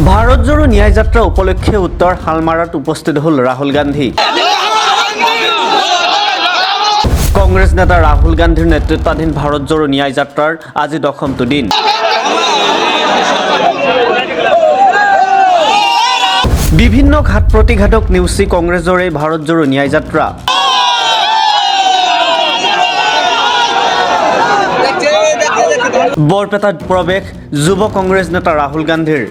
भारत जोड़ो न्याय यात्रा उपलक्षे उत्तर हालमारात उपस्थित हल राहुल गांधी। कांग्रेस नेता राहुल गांधीर नेतृत्वाधीन भारत जोड़ो न्याय यात्रार आज 10টো दिन। विभिन्न घाट प्रतिघातक नेउची कांग्रेसर এই भारत जोड़ो न्याय यात्रा। बरपेटात प्रवेश युव कांग्रेस नेता राहुल गांधीर।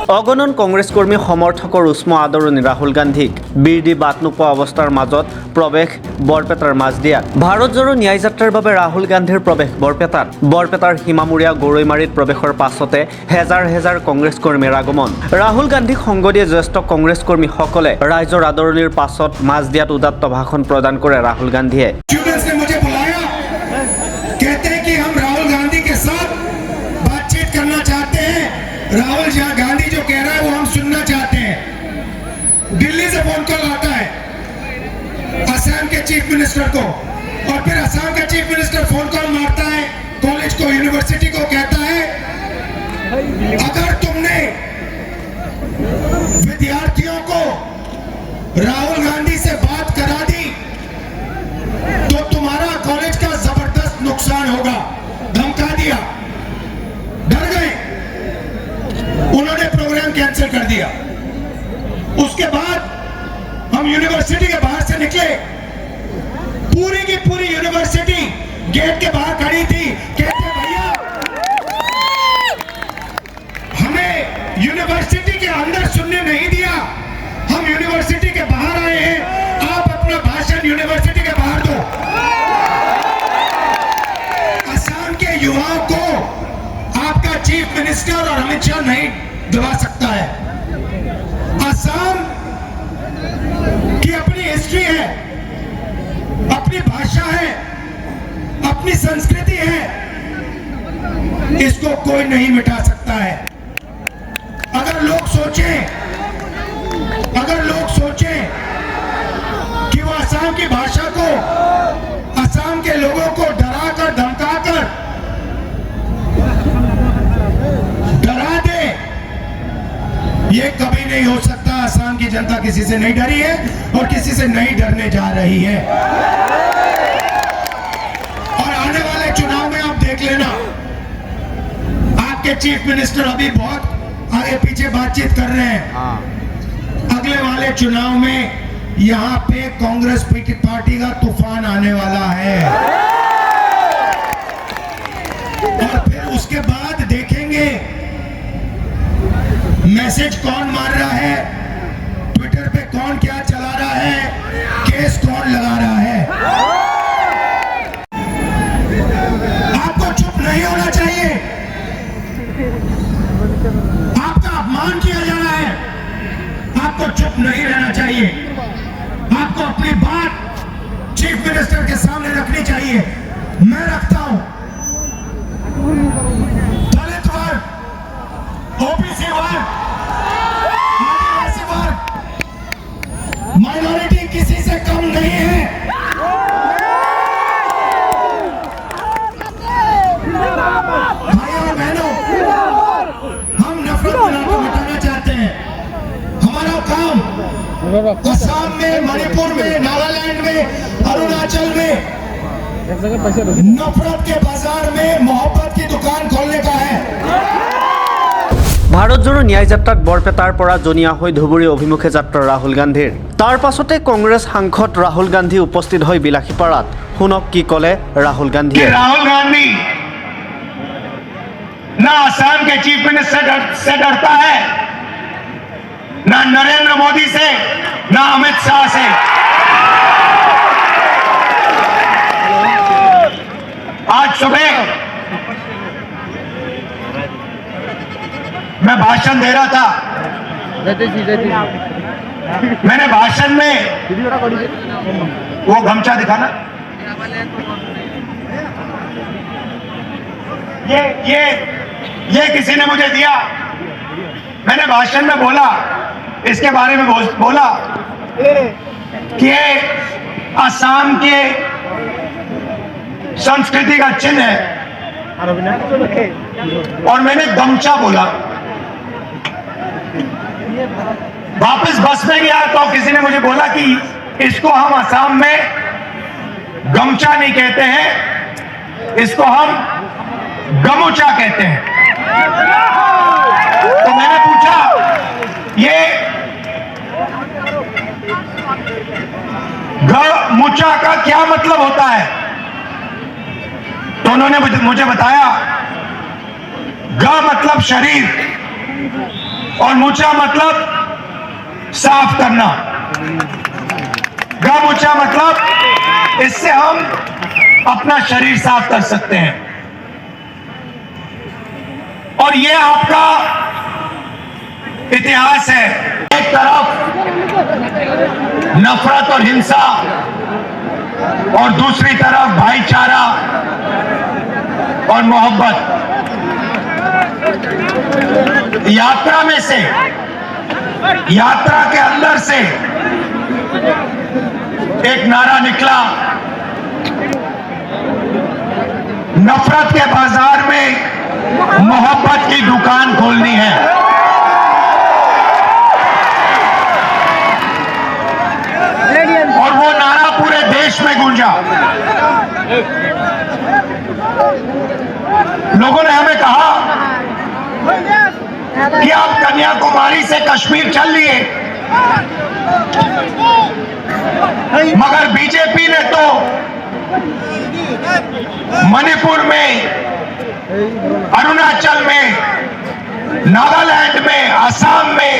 अगणन कांग्रेस कर्मी समर्थकर उष्म आदरणी राहुल गांधीक बीर दी बात नोपा अवस्थार मजत प्रवेश बरपेटार माझदिया। भारत जोड़ो न्याय यात्रार बारे राहुल गांधीर प्रवेश बरपेटार सीमामुरिया गरैमारीत प्रवेशर पाछते हेजार हेजार कांग्रेस कर्मीर आगमन। राहुल गांधीक संग दिए ज्येष्ठ कांग्रेस कर्मी सकले राइजर आदरणीर पाছত माझदियात उदात्त भाषण प्रदान करे राहुल गांधीए। राहुल गांधी जो कह रहा है वो हम सुनना चाहते हैं। दिल्ली से फोन कॉल आता है असम के चीफ मिनिस्टर को और फिर असम का चीफ मिनिस्टर फोन कॉल मारता है कॉलेज को, यूनिवर्सिटी को, कहता है अगर तुमने विद्यार्थियों को राहुल गांधी से बात करा दी तो तुम्हारा कॉलेज का जबरदस्त नुकसान होगा। धमका दिया, डर गए, उन्होंने प्रोग्राम कैंसिल कर दिया। उसके बाद हम यूनिवर्सिटी के बाहर से निकले, पूरी की पूरी यूनिवर्सिटी गेट के बाहर खड़ी थी, कहते भैया हमें यूनिवर्सिटी के अंदर सुनने नहीं दिया, हम यूनिवर्सिटी के बाहर आए हैं, आप अपना भाषण यूनिवर्सिटी के बाहर दो। असम के युवाओं को आपका चीफ मिनिस्टर और अमित शाह नहीं दिला सकता है। असम की अपनी हिस्ट्री है, अपनी भाषा है, अपनी संस्कृति है, इसको कोई नहीं मिटा सकता है। अगर लोग सोचें कि वो असम की भाषा को, असम के लोगों को डराकर धमकाकर डरा दे, ये कभी नहीं हो सकता। असम की जनता किसी से नहीं डरी है और किसी से नहीं डरने जा रही है। और आने वाले चुनाव में आप देख लेना, आपके चीफ मिनिस्टर अभी बहुत आगे पीछे बातचीत कर रहे हैं। अगले वाले चुनाव में यहाँ पे कांग्रेस पार्टी का तूफान आने वाला है और फिर उसके बाद देखेंगे मैसेज कौन मार रहा है, ट्विटर पे कौन क्या चला रहा है, केस कौन लगा रहा है। आपको चुप नहीं होना चाहिए, आपका अपमान किया जा रहा है, आपको चुप नहीं रहना चाहिए, आपको अपनी बात चीफ मिनिस्टर के सामने रखनी चाहिए। मैं रखता हूं, दलित वर्ग, ओबीसी वर्ग, आदिवासी वर्ग, माइनॉरिटी किसी से कम नहीं है। भाइयों और बहनों, हम नफरत मिटाना चाहते हैं। हमारा काम असम में, मणिपुर में, नागालैंड में, अरुणाचल में नफरत के बाजार में मोहब्बत की दुकान खोलने का है। भारत जोड़ो न्याय यात्रात बरपेटार परा जनिया হৈ धुबुरी अभिमुखे यात्रा राहुल गांधीर। तार पाछते कांग्रेस सांसद राहुल गांधी उपस्थित হৈ বিলাসীপাৰাত। শুনক কি কলে राहुल गांधी। राहुल गांधी ना असम के चीफ मिनिस्टर से डरता है, ना नरेंद्र मोदी से, ना अमित शाह से। आज सुबह मैं भाषण दे रहा था, मैंने भाषण में वो गमछा दिखाना, ये किसी ने मुझे दिया। मैंने भाषण में बोला, इसके बारे में बोला कि असम के संस्कृति का चिन्ह है, और मैंने गमछा बोला। वापस बस में गया तो किसी ने मुझे बोला कि इसको हम असम में गमछा नहीं कहते हैं, इसको हम गमोचा कहते हैं। तो मैंने पूछा ये गमोचा का क्या मतलब होता है? तो उन्होंने मुझे बताया ग मतलब शरीर और मुचा मतलब साफ करना। गमोचा मतलब इससे हम अपना शरीर साफ कर सकते हैं। और ये आपका इतिहास है। एक तरफ नफरत और हिंसा और दूसरी तरफ भाईचारा और मोहब्बत। यात्रा में से, यात्रा के अंदर से एक नारा निकला, नफरत के बाजार में मोहब्बत की दुकान खोलनी है। और वो नारा पूरे देश में गूंजा। लोगों ने हमें कहा कि आप कन्याकुमारी से कश्मीर चल लिए, मगर बीजेपी ने तो मणिपुर में, अरुणाचल में, नागालैंड में, असम में,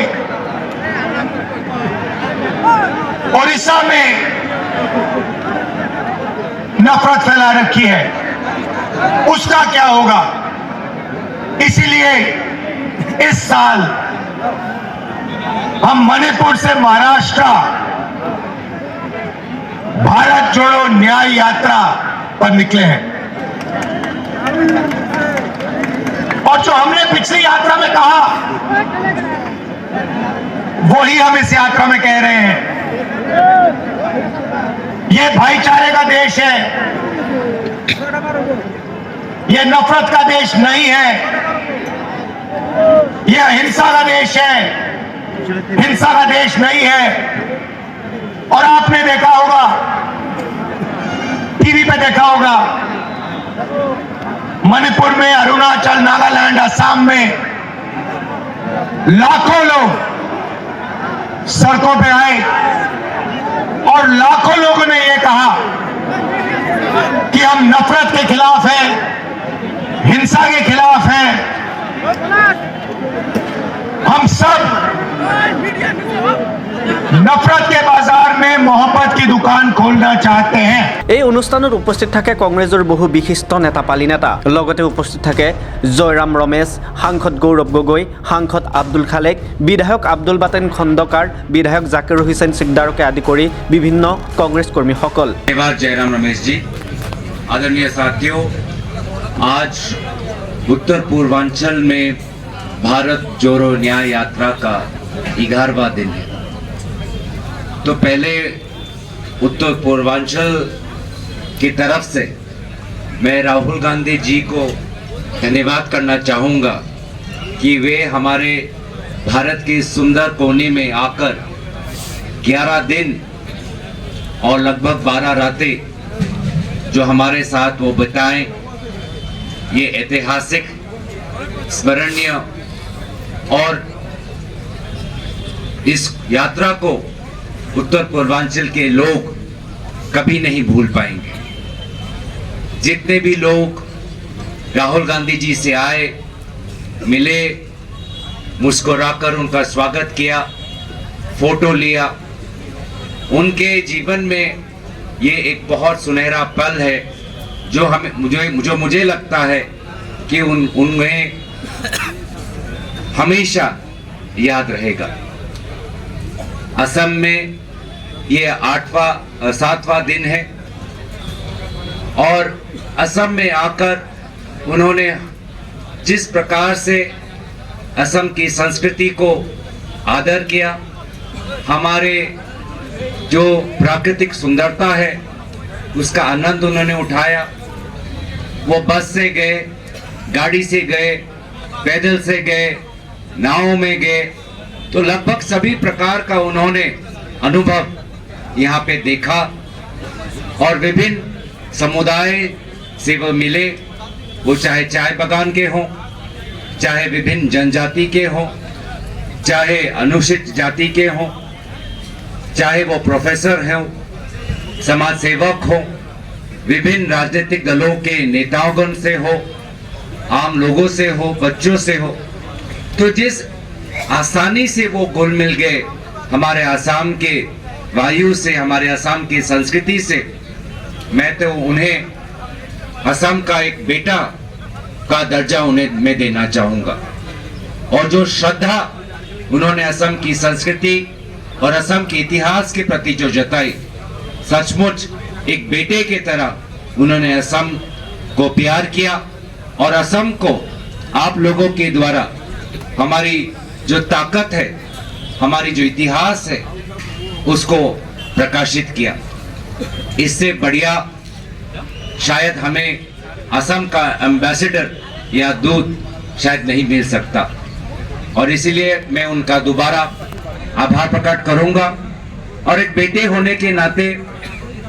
ओडिशा में नफरत फैला रखी है। उसका क्या होगा? इसीलिए इस साल हम मणिपुर से महाराष्ट्र भारत जोड़ो न्याय यात्रा पर निकले हैं। और जो हमने पिछली यात्रा में कहा वही हम इस यात्रा में कह रहे हैं। ये भाईचारे का देश है, ये नफरत का देश नहीं है, यह हिंसा का देश है, हिंसा का देश नहीं है। और आपने देखा होगा, टीवी पे देखा होगा, मणिपुर में, अरुणाचल, नागालैंड, असम में लाखों लोग सड़कों पे आए और लाखों लोगों ने यह कहा कि हम नफरत के खिलाफ हैं, हिंसा के खिलाफ हैं। हम सब नफरत के बाजार में मोहब्बत की दुकान खोलना चाहते हैं। এই অনুষ্ঠানত উপস্থিত থাকে কংগ্ৰেছৰ বহু বিশিষ্ট নেতাপালী নেতা। লগতে উপস্থিত থাকে জয়ৰাম ৰমেশ, সাংসদ গৌৰৱ গগৈ, সাংসদ আব্দুল খালেক, বিধায়ক আব্দুল বাতেন খন্দকাৰ, বিধায়ক জাকিৰ হুছেইন সিকদাৰকে আদি কৰি বিভিন্ন কংগ্ৰেছ কৰ্মীসকল। धन्यवाद जयराम रमेश जी। आदरणीय साथियों, आज उत्तर पूर्वांचल में भारत जोड़ो न्याय यात्रा का 11वां दिन है। तो पहले उत्तर पूर्वांचल की तरफ से मैं राहुल गांधी जी को धन्यवाद करना चाहूँगा कि वे हमारे भारत के सुंदर कोने में आकर 11 दिन और लगभग 12 रातें जो हमारे साथ वो बिताएं। ये ऐतिहासिक, स्मरणीय और इस यात्रा को उत्तर पूर्वांचल के लोग कभी नहीं भूल पाएंगे। जितने भी लोग राहुल गांधी जी से आए, मिले, मुस्कुराकर उनका स्वागत किया, फोटो लिया, उनके जीवन में ये एक बहुत सुनहरा पल है जो मुझे लगता है कि उन्हें हमेशा याद रहेगा। असम में ये 7वां दिन है और असम में आकर उन्होंने जिस प्रकार से असम की संस्कृति को आदर किया, हमारे जो प्राकृतिक सुंदरता है उसका आनंद उन्होंने उठाया। वो बस से गए, गाड़ी से गए, पैदल से गए, नाव में गए, तो लगभग सभी प्रकार का उन्होंने अनुभव यहाँ पे देखा। और विभिन्न समुदाय से वो मिले, वो चाहे चाय बागान के हों, चाहे विभिन्न जनजाति के हों, चाहे अनुसूचित जाति के हों, चाहे वो प्रोफेसर हों, समाज सेवक हों, विभिन्न राजनीतिक दलों के नेताओं से हो, आम लोगों से हो, बच्चों से हो, तो जिस आसानी से वो घुल मिल गए हमारे असम के वायु से, हमारे असम की संस्कृति से, मैं तो उन्हें असम का एक बेटा का दर्जा उन्हें मैं देना चाहूंगा। और जो श्रद्धा उन्होंने असम की संस्कृति और असम के इतिहास के प्रति जो जताई, सचमुच एक बेटे की तरह उन्होंने असम को प्यार किया और असम को आप लोगों के द्वारा हमारी जो ताकत है, हमारी जो इतिहास है, उसको प्रकाशित किया। इससे बढ़िया शायद हमें असम का एम्बेसडर या दूत शायद नहीं मिल सकता। और इसीलिए मैं उनका दोबारा आभार प्रकट करूंगा। और एक बेटे होने के नाते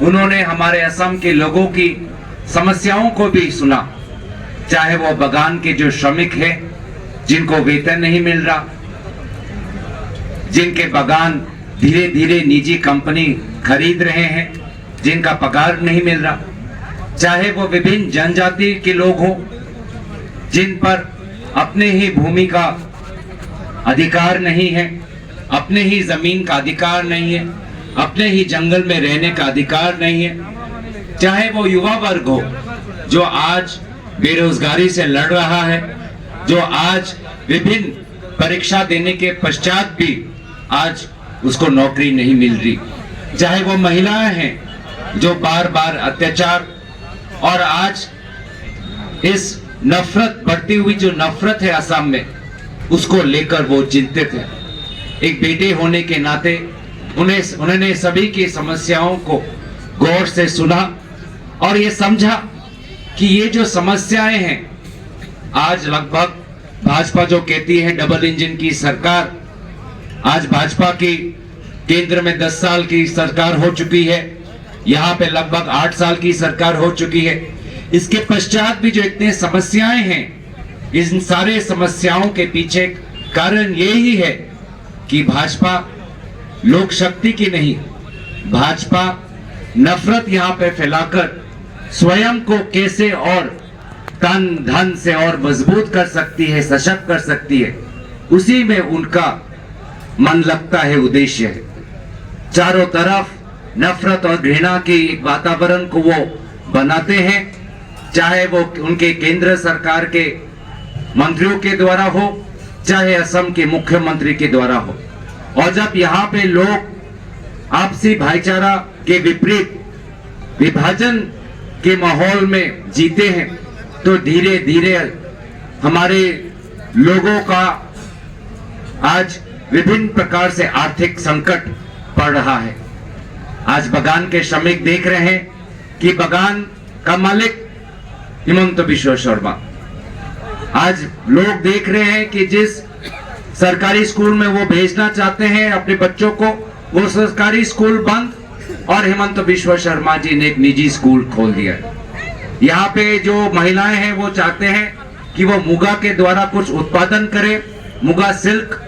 उन्होंने हमारे असम के लोगों की समस्याओं को भी सुना, चाहे वो बागान के जो श्रमिक हैं जिनको वेतन नहीं मिल रहा, जिनके बागान धीरे धीरे निजी कंपनी खरीद रहे हैं, जिनका पगार नहीं मिल रहा, चाहे वो विभिन्न जनजाति के लोग हों जिन पर अपने ही भूमि का अधिकार नहीं है, अपने ही जमीन का अधिकार नहीं है, अपने ही जंगल में रहने का अधिकार नहीं है, चाहे वो युवा वर्ग हो जो आज बेरोजगारी से लड़ रहा है, जो आज विभिन्न परीक्षा देने के पश्चात भी आज उसको नौकरी नहीं मिल रही, चाहे वो महिलाएं हैं जो बार बार अत्याचार और आज इस नफरत, बढ़ती हुई जो नफरत है असम में, उसको लेकर वो चिंतित है। एक बेटे होने के नाते उन्होंने सभी की समस्याओं को गौर से सुना और ये समझा कि ये जो समस्याएं हैं, आज लगभग भाजपा जो कहती है डबल इंजन की सरकार, आज भाजपा की केंद्र में 10 साल की सरकार हो चुकी है, यहाँ पे लगभग 8 साल की सरकार हो चुकी है। इसके पश्चात भी जो इतने समस्याएं हैं, इन सारे समस्याओं के पीछे कारण यही है कि भाजपा लोक शक्ति की नहीं, भाजपा नफरत यहाँ पे फैलाकर स्वयं को कैसे और तन धन से और मजबूत कर सकती है, सशक्त कर सकती है, उसी में उनका मन लगता है, उद्देश्य है। चारों तरफ नफरत और घृणा के एक वातावरण को वो बनाते हैं, चाहे वो उनके केंद्र सरकार के मंत्रियों के द्वारा हो, चाहे असम के मुख्यमंत्री के द्वारा हो। और जब यहाँ पे लोग आपसी भाईचारा के विपरीत विभाजन के माहौल में जीते हैं, तो धीरे धीरे हमारे लोगों का आज विभिन्न प्रकार से आर्थिक संकट पड़ रहा है। आज बागान के श्रमिक देख रहे हैं कि बागान का मालिक हिमंत बिश्व शर्मा, आज लोग देख रहे हैं कि जिस सरकारी स्कूल में वो भेजना चाहते हैं अपने बच्चों को, वो सरकारी स्कूल बंद और हिमंत बिश्व शर्मा जी ने एक निजी स्कूल खोल दिया। यहाँ पे जो महिलाएं हैं वो चाहते हैं कि वो मुगा के द्वारा कुछ उत्पादन करें, मुगा सिल्क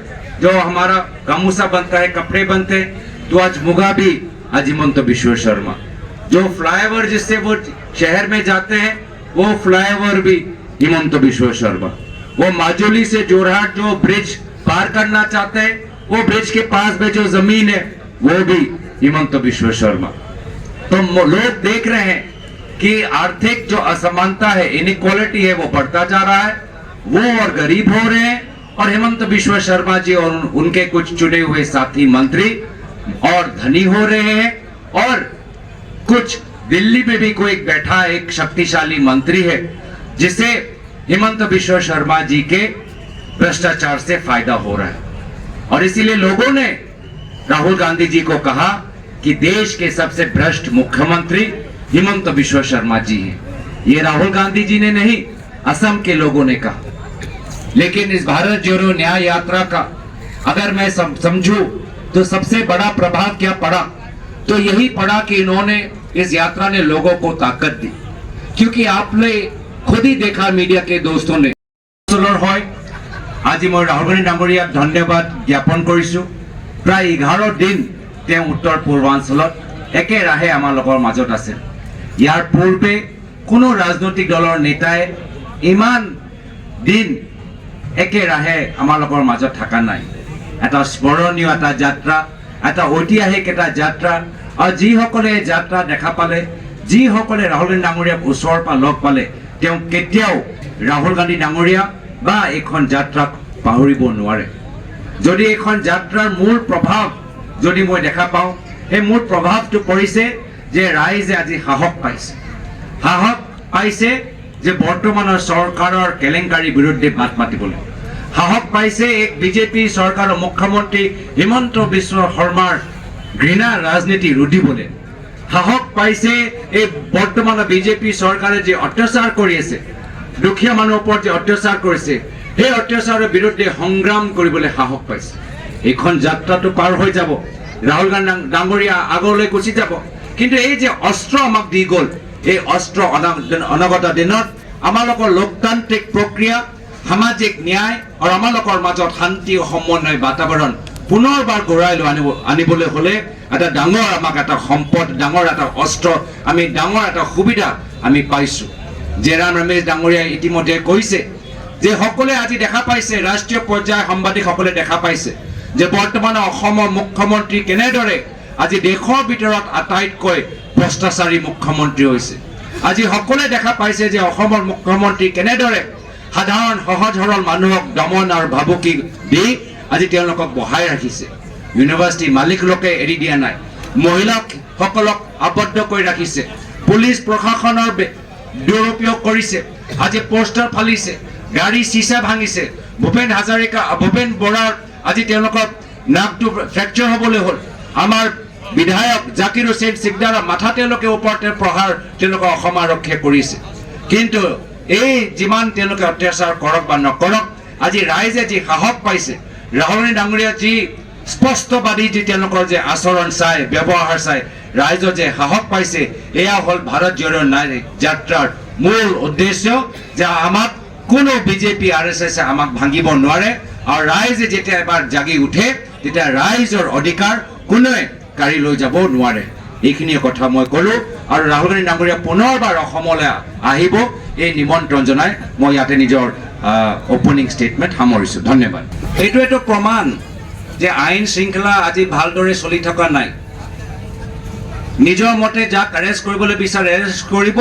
जो हमारा गामूसा बनता है, कपड़े बनते हैं, तो आज मुगा भी आज हिमंत बिश्व शर्मा। जो फ्लाईओवर जिससे वो शहर में जाते हैं, वो फ्लाईओवर भी हिमंत बिश्व शर्मा। वो माजुली से जोरहाट जो ब्रिज पार करना चाहते हैं, वो ब्रिज के पास में जो जमीन है वो भी हिमंत बिश्व शर्मा। तो लोग देख रहे हैं कि आर्थिक जो असमानता है, इनइक्वालिटी है, वो बढ़ता जा रहा है, वो और गरीब हो रहे हैं, और हिमंत बिश्व शर्मा जी और उनके कुछ चुने हुए साथी मंत्री और धनी हो रहे हैं, और कुछ दिल्ली में भी कोई बैठा एक शक्तिशाली मंत्री है जिसे हिमंत बिश्व शर्मा जी के भ्रष्टाचार से फायदा हो रहा है। और इसीलिए लोगों ने राहुल गांधी जी को कहा कि देश के सबसे भ्रष्ट मुख्यमंत्री हिमंत बिश्व शर्मा जी हैं। ये राहुल गांधी जी ने नहीं, असम के लोगों ने कहा। लेकिन इस भारत जोड़ो न्याय यात्रा का अगर मैं समझूं तो सबसे बड़ा प्रभाव क्या पड़ा, तो यही पड़ा कि इन्होंने इस यात्रा ने लोगों को ताकत दी। क्योंकि आपने खुद ही देखा मीडिया के दोस्तों ने आज मैं राहुल गांधी डांगरिया धन्यवाद ज्ञापन करिছো। प्राय 11 दिन उत्तर पूर्वांचल एकेराहे आमार लोকৰ মাজত আছে। ইয়াৰ পূৰ্বে কোনো ৰাজনৈতিক দলৰ নেতাই ইমান দিন একেৰাহে আমাৰ লোকৰ মাজত থকা নাই। এটা স্মৰণীয় এটা যাত্ৰা, এটা ঐতিহাসিক এটা যাত্ৰা। আৰু যিসকলে যাত্ৰা দেখা পালে, যিসকলে ৰাহুল গান্ধী ডাঙৰীয়াক ওচৰৰ পৰা লগ পালে, তেওঁ কেতিয়াও ৰাহুল গান্ধী ডাঙৰীয়া বা এইখন যাত্ৰাক পাহৰিব নোৱাৰে। যদি এইখন যাত্ৰাৰ মূল প্ৰভাৱ যদি মই দেখা পাওঁ, এই মূল প্ৰভাৱটো পৰিছে যে ৰাইজে আজি সাহস পাইছে যে বৰ্তমানৰ চৰকাৰৰ কেলেংকাৰীৰ বিৰুদ্ধে মাত মাতিবলৈ। সাহস পাইছে এক বিজেপি চৰকাৰৰ মুখ্যমন্ত্ৰী হিমন্ত বিশ্ব শৰ্মাৰ ঘৃণা ৰাজনীতি ৰুধিবলৈ। সাহস পাইছে এই বৰ্তমানৰ বিজেপি চৰকাৰে যে অত্যাচাৰ কৰি আছে, দুখীয়া মানুহৰ ওপৰত যে অত্যাচাৰ কৰিছে, সেই অত্যাচাৰৰ বিৰুদ্ধে সংগ্ৰাম কৰিবলৈ সাহস পাইছে। এইখন যাত্ৰাটো পাৰ হৈ যাব, ৰাহুল গান্ধী ডাঙৰীয়া আগলৈ গুচি যাব। কিন্তু এই যে অস্ত্ৰ আমাক দি গ'ল, এই অস্ত্ৰ অনাগত দিনত আমাৰ লোকৰ লোকতান্ত্ৰিক প্ৰক্ৰিয়া, সামাজিক ন্যায় আৰু আমাৰ লোকৰ মাজত শান্তি আৰু সমন্বয় বাতাবৰণ পুনৰবাৰ ঘূৰাই আনিবলৈ হ'লে এটা ডাঙৰ আমাক এটা সম্পদ, ডাঙৰ এটা অস্ত্ৰ, আমি ডাঙৰ এটা সুবিধা আমি পাইছোঁ। জয়ৰাম ৰমেশ ডাঙৰীয়াই ইতিমধ্যে কৈছে যে সকলোৱে আজি দেখা পাইছে, ৰাষ্ট্ৰীয় পৰ্যায়ৰ সাংবাদিকসকলে দেখা পাইছে যে বৰ্তমানৰ অসমৰ মুখ্যমন্ত্ৰী কেনেদৰে আজি দেশৰ ভিতৰত আটাইতকৈ ভ্ৰষ্টাচাৰী মুখ্যমন্ত্ৰী হৈছে। আজি সকলোৱে দেখা পাইছে যে অসমৰ মুখ্যমন্ত্ৰী কেনেদৰে সাধাৰণ সহজ সৰল মানুহক দমন আৰু ভাবুকি দি আজি তেওঁলোকক বহাই ৰাখিছে। ইউনিভাৰ্চিটি মালিক লোকে এৰি দিয়া নাই, মহিলাসকলক আবদ্ধ কৰি ৰাখিছে, পুলিচ প্ৰশাসনৰ দুৰুপয়োগ কৰিছে, আজি পোষ্টাৰ ফালিছে, গাড়ী চিচা ভাঙিছে। ভূপেন বৰাৰ আজি তেওঁলোকৰ নাকটো ফ্ৰেকচাৰ হ'বলৈ হ'ল। আমাৰ বিধায়ক জাকিৰ হুছেইন চিকদাৰৰ মাথা তেওঁলোকে ওপৰতে প্ৰহাৰ তেওঁলোকৰ অসম আৰক্ষীয়ে কৰিছে। কিন্তু এই যিমান তেওঁলোকে অত্যাচাৰ কৰক বা নকৰক, আজি ৰাইজে যি সাহস পাইছে, ৰাহুল গান্ধী ডাঙৰীয়া যি স্পষ্টবাদী যি তেওঁলোকৰ যে আচৰণ চাই, ব্যৱহাৰ চাই ৰাইজৰ যে সাহস পাইছে, এয়া হ'ল ভাৰত জোড়ো ন্যায় যাত্ৰাৰ মূল উদ্দেশ্য, যে আমাক কোনো বিজেপি RSS আমাক ভাঙিব নোৱাৰে। আৰু ৰাইজে যেতিয়া এবাৰ জাগি উঠে, তেতিয়া ৰাইজৰ অধিকাৰ কোনোৱে কাঢ়ি লৈ যাব নোৱাৰে। এইখিনি কথা মই ক'লো। আৰু ৰাহুল গান্ধী ডাঙৰীয়া পুনৰবাৰ অসমলৈ আহিব, এই নিমন্ত্ৰণ জনাই মই ইয়াতে নিজৰ অপেনিং ষ্টেটমেণ্ট সামৰিছোঁ। ধন্যবাদ। এইটো এটা প্ৰমাণ যে আইন শৃংখলা আজি ভালদৰে চলি থকা নাই। নিজৰ মতে যাক এৰেষ্ট কৰিবলৈ বিচাৰে এৰেষ্ট কৰিব,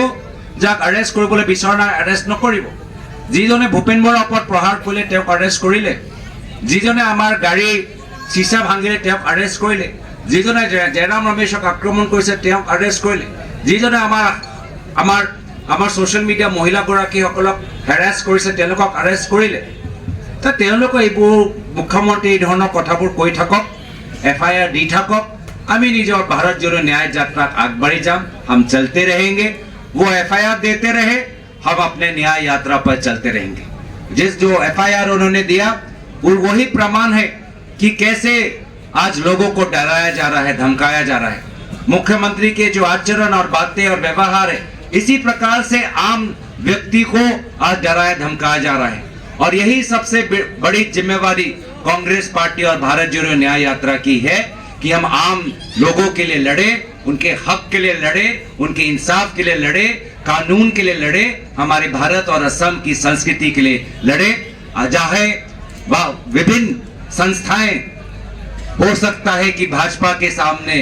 যাক এৰেষ্ট কৰিবলৈ বিচৰা নাই এৰেষ্ট নকৰিব। যিজনে ভূপেন বৰাৰ ওপৰত প্ৰহাৰ কৰিলে তেওঁক এৰেষ্ট কৰিলে, যিজনে আমাৰ গাড়ী চিচা ভাঙিলে তেওঁক এৰেষ্ট কৰিলে, যিজনে জয়ৰাম ৰমেশক আক্ৰমণ কৰিছে তেওঁক এৰেষ্ট কৰিলে, যিজনে আমাৰ ছ'চিয়েল মিডিয়া মহিলাগৰাকীসকলক হেৰাছ কৰিছে তেওঁলোকক এৰেষ্ট কৰিলে। তো তেওঁলোকে এইবোৰ মুখ্যমন্ত্ৰী এই ধৰণৰ কথাবোৰ কৈ থাকক, FIR দি থাকক। আমি নিজৰ ভাৰত জোড়ো ন্যায় যাত্ৰাত আগবাঢ়ি যাম। हम चलते रहेंगे, वो FIR देते रहे, हम अपने न्याय यात्रा पर चलते रहेंगे। जो FIR उन्होंने दिया वो वही प्रमाण है कि कैसे आज लोगों को डराया जा रहा है, धमकाया जा रहा है। मुख्यमंत्री के जो आचरण और बातें और व्यवहार है, इसी प्रकार से आम व्यक्ति को आज डराया धमकाया जा रहा है। और यही सबसे बड़ी जिम्मेवारी कांग्रेस पार्टी और भारत जोड़ो न्याय यात्रा की है कि हम आम लोगों के लिए लड़े, उनके हक के लिए लड़े, उनके इंसाफ के लिए लड़े, कानून के लिए लड़े, हमारे भारत और असम की संस्कृति के लिए लड़े। चाहे विभिन्न संस्थाएं हो सकता है कि भाजपा के सामने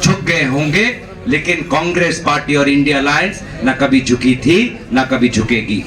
झुक गए होंगे, लेकिन कांग्रेस पार्टी और इंडिया अलायंस न कभी झुकी थी, न कभी झुकेगी।